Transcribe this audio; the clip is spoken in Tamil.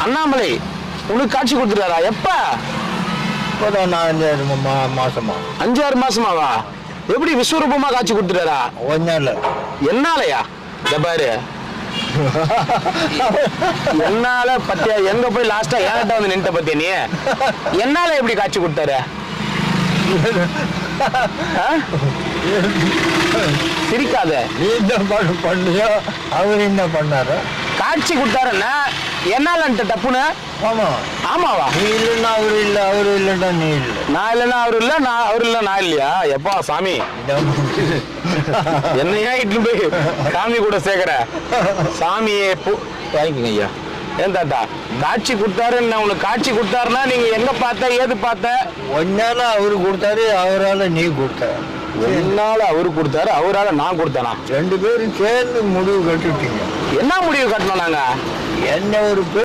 அண்ணாமலை உனக்கு காட்சி கொடுத்துட்டாரா? எப்ப? இப்போதான் நான் 5 மாசமா 5-6 மாசமாவா? எப்படி விஸ்வரூபமா காட்சி கொடுத்துட்டாரா? ஒன்னால என்னாலயா? பாரு என்னால பத்தியா எங்க போய் லாஸ்டா ஏன்ட்ட வந்து நின்ட்ட பத்தியா நீ? என்னால எப்படி காட்சி கொடுத்தாரு? சிரிக்காத. நீ என்ன பண்ணியோ அவர் என்ன பண்ணாரு? காட்சி கொடுத்தாருன்னா என்னாலன்ட்ட டப்புன்னு. ஆமா ஆமாவா? நீ இல்லைன்னா அவரு இல்லை, அவரு இல்லைன்னா நீ இல்லை. நான் இல்லைன்னா அவரு இல்ல, நான் அவரு இல்ல நான் இல்லையா? எப்பா சாமி என்னையா இட்டு போய் சாமி கூட சேர்க்கிற? சாமியே வாங்கிக்கங்க ஐயா. ஏன் தாத்தா காட்சி கொடுத்தாருன்னு உனக்கு காட்சி கொடுத்தாருன்னா நீங்க எங்க பார்த்த ஏது பார்த்த? ஒன்னால அவரு கொடுத்தாரு, அவரால நீ கொடுத்த. என்னால அவரு கொடுத்தாரு, அவரால நான் கொடுத்தேனா? 2 பேரும் சேர்ந்து முடிவு கட்டுட்டீங்க. என்ன முடிவு கட்டணும் நாங்க? என்ன ஒரு